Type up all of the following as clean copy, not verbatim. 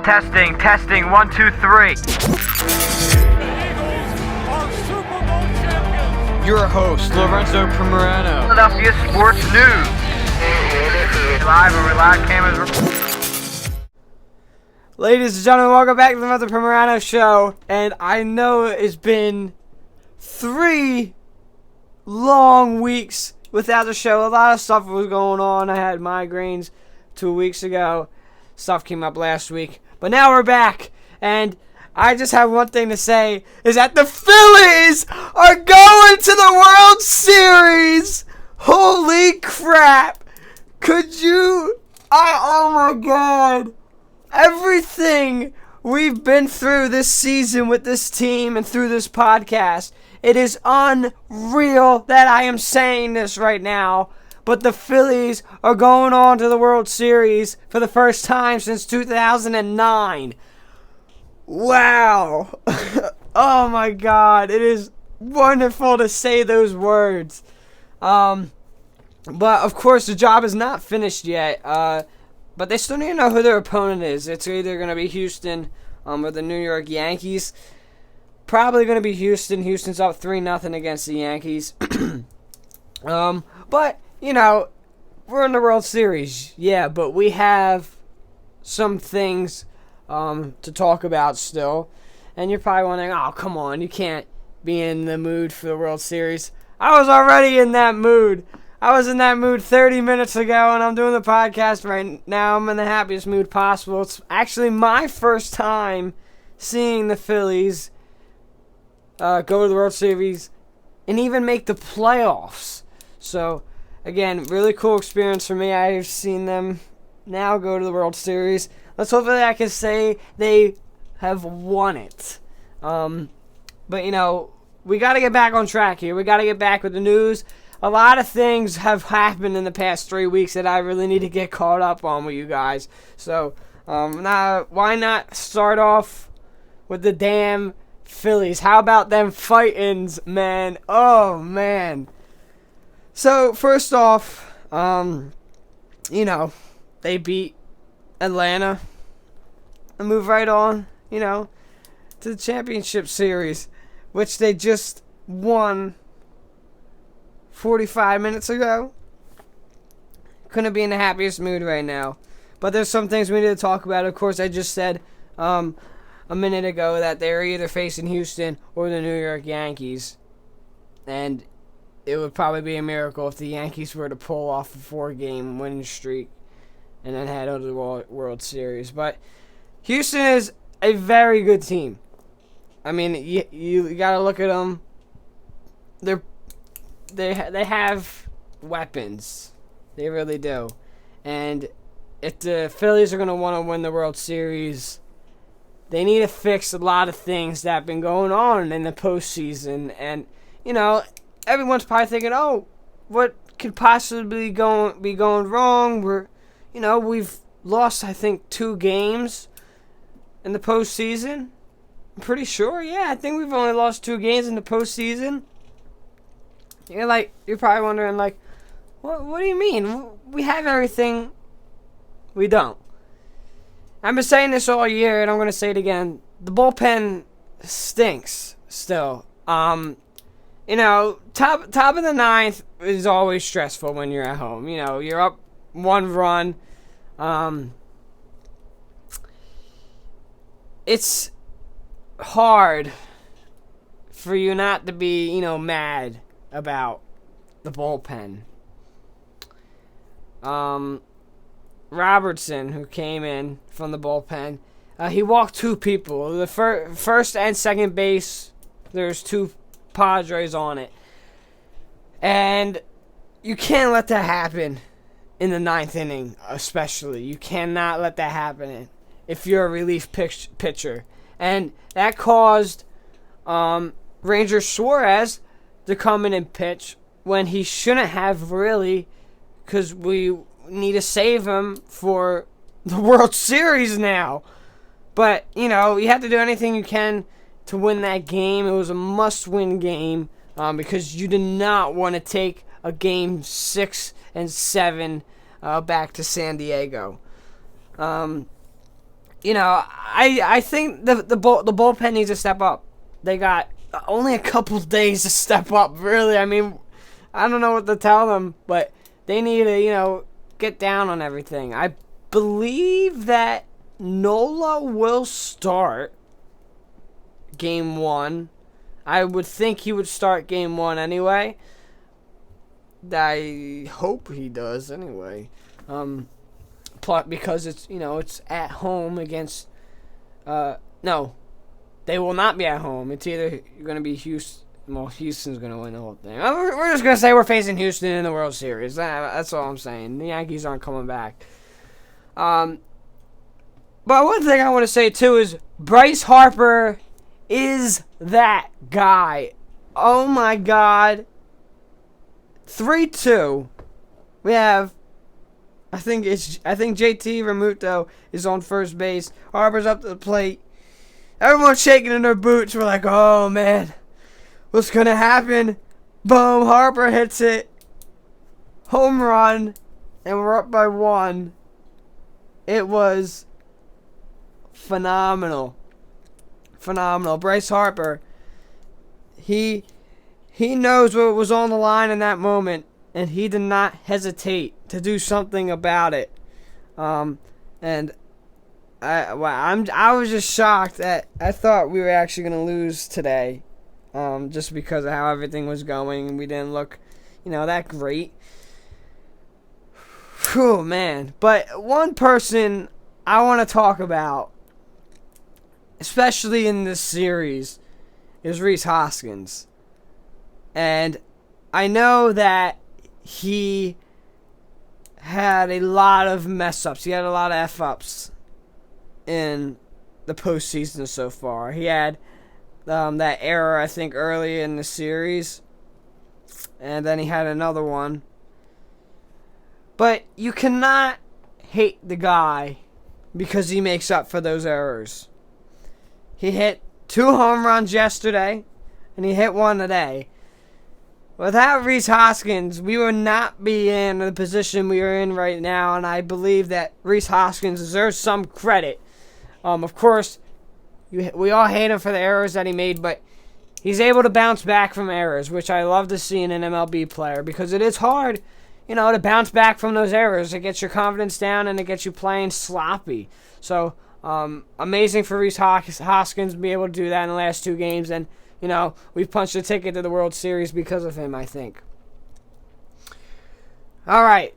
Testing, 1, 2, 3. Your host, Lorenzo Primerano. Philadelphia Sports News. Live and live cameras. Ladies and gentlemen, welcome back to the Lorenzo Primerano Show. And I know it's been 3 long weeks without the show. A lot of stuff was going on. I had migraines 2 weeks ago. Stuff came up last week. But now we're back. And I just have one thing to say, is that the Phillies are going to the World Series. Holy crap. Could you? Oh my God. Everything we've been through this season with this team and through this podcast, it is unreal that I am saying this right now. But the Phillies are going on to the World Series for the first time since 2009. Wow. Oh my God. It is wonderful to say those words. But of course the job is not finished yet. But they still need to know who their opponent is. It's either going to be Houston or the New York Yankees. Probably going to be Houston. Houston's up 3-0 against the Yankees. But, you know, we're in the World Series. Yeah, but we have some things to talk about still. And you're probably wondering, oh, come on, you can't be in the mood for the World Series. I was already in that mood. I was in that mood 30 minutes ago, and I'm doing the podcast right now. I'm in the happiest mood possible. It's actually my first time seeing the Phillies go to the World Series and even make the playoffs. So, again, really cool experience for me. I've seen them now go to the World Series. Let's hope that I can say they have won it. But, you know, we got to get back on track here. We got to get back with the news. A lot of things have happened in the past 3 weeks that I really need to get caught up on with you guys. So, now, why not start off with the damn Phillies? How about them fight-ins, man? Oh, man. So, first off, you know, they beat Atlanta and move right on, you know, to the championship series, which they just won 45 minutes ago. Couldn't be in the happiest mood right now. But there's some things we need to talk about. Of course, I just said a minute ago that they're either facing Houston or the New York Yankees. And it would probably be a miracle if the Yankees were to pull off a 4-game winning streak and then head on to the World Series. But Houston is a very good team. I mean, you got to look at them. They have weapons. They really do. And if the Phillies are going to want to win the World Series, they need to fix a lot of things that have been going on in the postseason. And, you know, everyone's probably thinking, oh, what could possibly be going wrong? We've lost, I think, 2 games in the postseason. I'm pretty sure, yeah. I think we've only lost 2 games in the postseason. You're probably wondering, what do you mean? We have everything. We don't. I've been saying this all year, and I'm going to say it again. The bullpen stinks still. You know, top of the 9th is always stressful when you're at home. You know, you're up 1 run. It's hard for you not to be, you know, mad about the bullpen. Robertson, who came in from the bullpen, he walked 2 people. The first and second base, there's 2 Padres on it. And you can't let that happen in the 9th inning, especially. You cannot let that happen if you're a relief pitcher. And that caused Ranger Suarez to come in and pitch when he shouldn't have, really, because we need to save him for the World Series now. But, you know, you have to do anything you can to win that game. It was a must-win game because you did not want to take a game 6 and 7 back to San Diego. I think the bullpen needs to step up. They got only a couple days to step up, really. I mean, I don't know what to tell them, but they need to, get down on everything. I believe that Nola will start Game 1. I would think he would start Game 1 anyway. I hope he does anyway. Because it's at home against. No, they will not be at home. It's either going to be Houston. Well, Houston's going to win the whole thing. We're just going to say we're facing Houston in the World Series. That's all I'm saying. The Yankees aren't coming back. But one thing I want to say too is Bryce Harper is that guy. Oh my God. 3-2. We have. I think JT Realmuto is on first base. Harper's up to the plate. Everyone's shaking in their boots. We're like, oh man, what's gonna happen? Boom! Harper hits it. Home run, and we're up by 1. It was phenomenal. Bryce Harper. He knows what was on the line in that moment, and he did not hesitate to do something about it. And I was just shocked that I thought we were actually going to lose today, just because of how everything was going, and we didn't look, that great. Whew, man. But one person I want to talk about, especially in this series, is Rhys Hoskins. And I know that he had a lot of mess-ups. He had a lot of F-ups in the postseason so far. He had that error, I think, early in the series. And then he had another one. But you cannot hate the guy because he makes up for those errors. He hit 2 home runs yesterday, and he hit 1 today. Without Rhys Hoskins, we would not be in the position we are in right now, and I believe that Rhys Hoskins deserves some credit. Of course, we all hate him for the errors that he made, but he's able to bounce back from errors, which I love to see in an MLB player, because it is hard, to bounce back from those errors. It gets your confidence down, and it gets you playing sloppy. So, amazing for Rhys Hoskins to be able to do that in the last 2 games, and we've punched a ticket to the World Series because of him, I think. All right.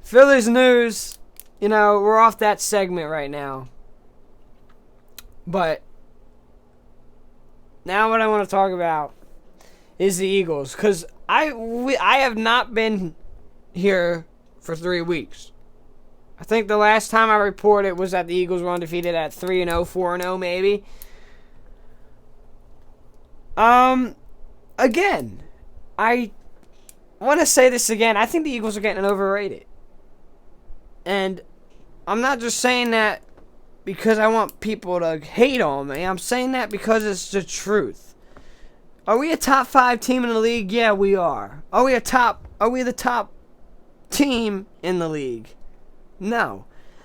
Phillies news. We're off that segment right now. But now what I want to talk about is the Eagles. Because I have not been here for 3 weeks. I think the last time I reported was that the Eagles were undefeated at 3-0, 4-0 maybe. Again, I want to say this again. I think the Eagles are getting overrated. And I'm not just saying that because I want people to hate on me. I'm saying that because it's the truth. Are we a top 5 team in the league? Yeah, we are. Are we the top team in the league? No.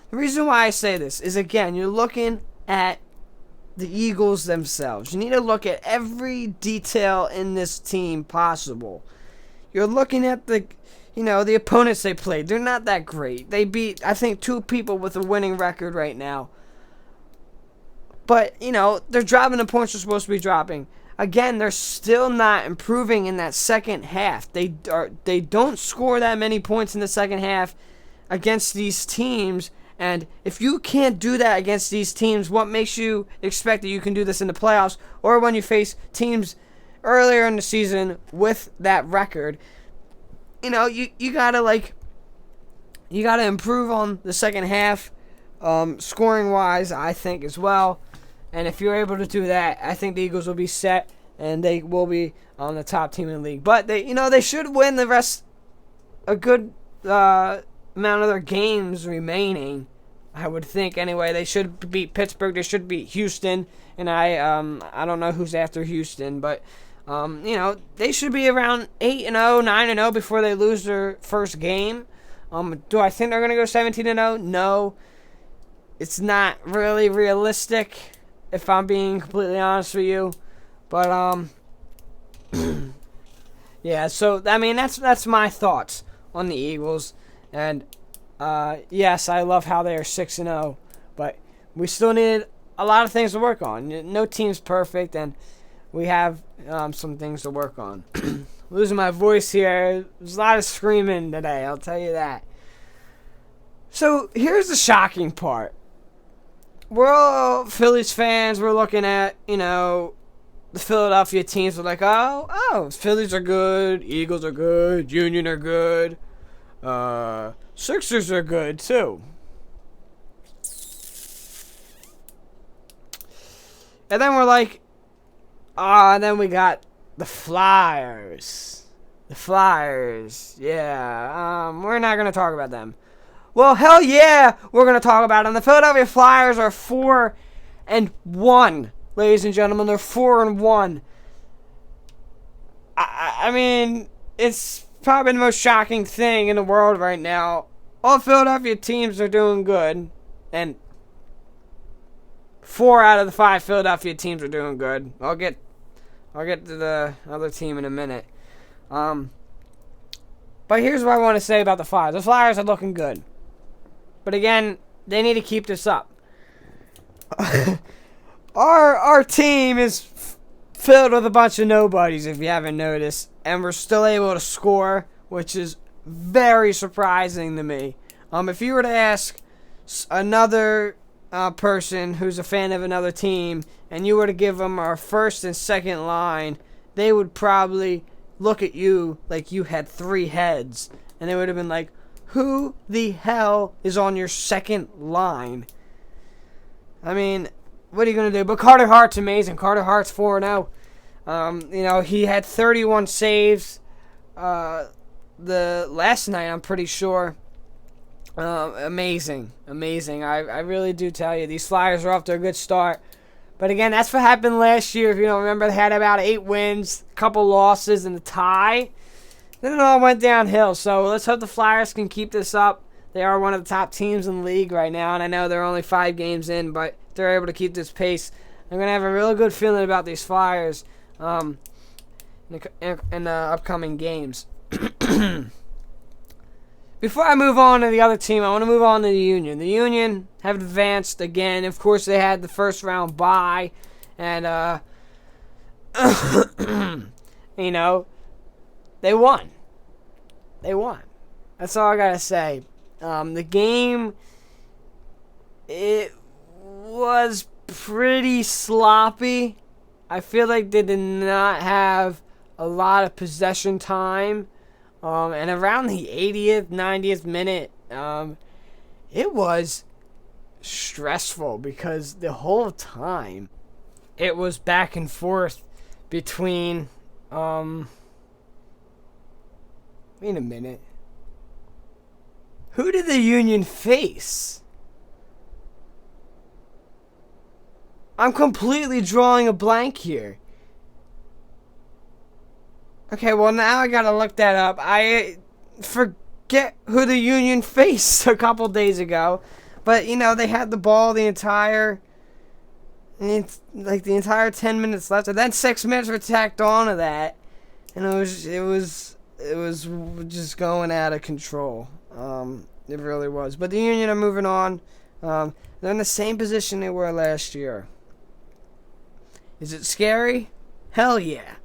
The reason why I say this is, again, you're looking at the Eagles themselves. You need to look at every detail in this team possible. You're looking at the opponents they played. They're not that great. They beat, I think, 2 people with a winning record right now. But, they're dropping the points they're supposed to be dropping. Again, they're still not improving in that second half. They don't score that many points in the second half against these teams. And if you can't do that against these teams, what makes you expect that you can do this in the playoffs or when you face teams earlier in the season with that record? You gotta improve on the second half, scoring wise, I think, as well. And if you're able to do that, I think the Eagles will be set and they will be on the top team in the league. But they should win the rest, a good amount of their games remaining. I would think anyway. They should beat Pittsburgh. They should beat Houston. And I don't know who's after Houston, but they should be around 8-0, 9-0 before they lose their first game. Do I think they're going to go 17-0? No. it's not really realistic, if I'm being completely honest with you. But yeah. So I mean, that's my thoughts on the Eagles. And yes, I love how they are 6-0, but we still need a lot of things to work on. No team's perfect, and we have some things to work on. Losing my voice here. There's a lot of screaming today, I'll tell you that. So here's the shocking part. We're all Phillies fans. We're looking at, the Philadelphia teams. We're like, oh, Phillies are good. Eagles are good. Union are good. Sixers are good, too. And then we're like, and then we got the Flyers. The Flyers, yeah. We're not going to talk about them. Well, hell yeah, we're going to talk about them. The Philadelphia Flyers are 4-1, ladies and gentlemen. They're 4-1. I mean, it's probably the most shocking thing in the world right now. All Philadelphia teams are doing good, and 4 out of the 5 Philadelphia teams are doing good. I'll get to the other team in a minute. But here's what I want to say about the Flyers. The Flyers are looking good. But again, they need to keep this up. Our team is filled with a bunch of nobodies, if you haven't noticed. And we're still able to score, which is very surprising to me. If you were to ask another person who's a fan of another team, and you were to give them our first and second line, they would probably look at you like you had 3 heads. And they would have been like, who the hell is on your second line? I mean, what are you going to do? But Carter Hart's amazing. Carter Hart's 4-0. He had 31 saves the last night, I'm pretty sure. Amazing. I really do tell you, these Flyers are off to a good start. But again, that's what happened last year. If you don't remember, they had about 8 wins, a couple losses, and a tie. Then it all went downhill. So let's hope the Flyers can keep this up. They are one of the top teams in the league right now, and I know they're only 5 games in, but if they're able to keep this pace, I'm going to have a real good feeling about these Flyers in the upcoming games. Before I move on to the other team, I want to move on to the Union. The Union have advanced again. Of course, they had the first round bye. And, they won. That's all I got to say. The game, it was pretty sloppy. I feel like they did not have a lot of possession time. And around the 80th, 90th minute, it was stressful because the whole time it was back and forth between, wait a minute. Who did the Union face? I'm completely drawing a blank here. Okay, well, now I gotta look that up. I forget who the Union faced a couple days ago. But, they had the ball the entire 10 minutes left. And then 6 minutes were tacked on to that. And it was just going out of control. It really was. But the Union are moving on. They're in the same position they were last year. Is it scary? Hell yeah.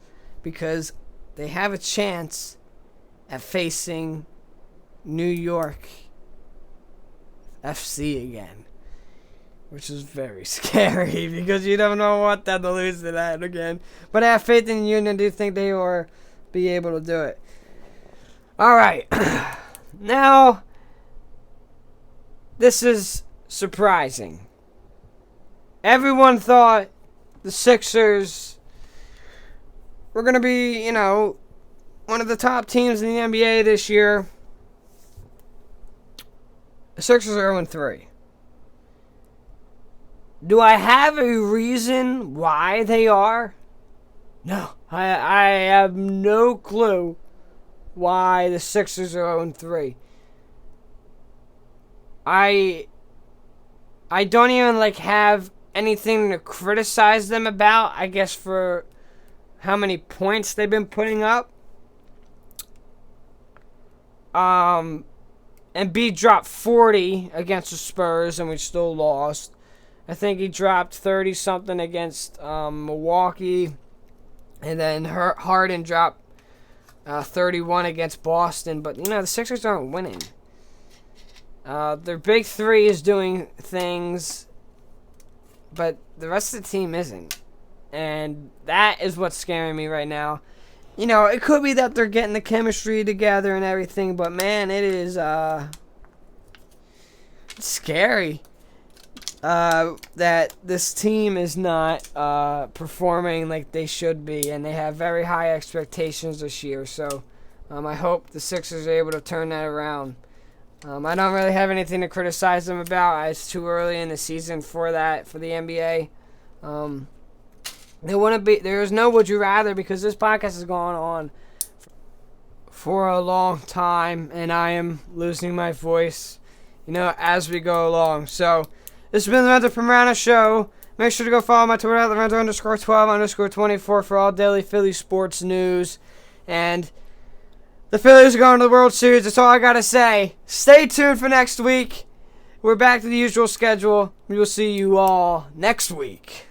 Because they have a chance at facing New York FC again, which is very scary because you don't know what to lose to that again. But I have faith in the Union. I do think they will be able to do it. All right. Now, this is surprising. Everyone thought the Sixers we're going to be, one of the top teams in the NBA this year. The Sixers are 0-3. Do I have a reason why they are? No. I have no clue why the Sixers are 0-3. I I don't even have anything to criticize them about, I guess, for how many points they've been putting up. Embiid dropped 40 against the Spurs, and we still lost. I think he dropped 30-something against Milwaukee. And then Harden dropped 31 against Boston. But, the Sixers aren't winning. Their big three is doing things, but the rest of the team isn't. And that is what's scaring me right now. It could be that they're getting the chemistry together and everything, but man, it is scary that this team is not performing like they should be, and they have very high expectations this year. So I hope the Sixers are able to turn that around. I don't really have anything to criticize them about. It's too early in the season for that, for the NBA. There is no would you rather, because this podcast has gone on for a long time, and I am losing my voice, as we go along. So, this has been the Lorenzo Primerano Show. Make sure to go follow my Twitter at Lorenzo_12_24 for all daily Philly sports news. And the Phillies are going to the World Series. That's all I got to say. Stay tuned for next week. We're back to the usual schedule. We will see you all next week.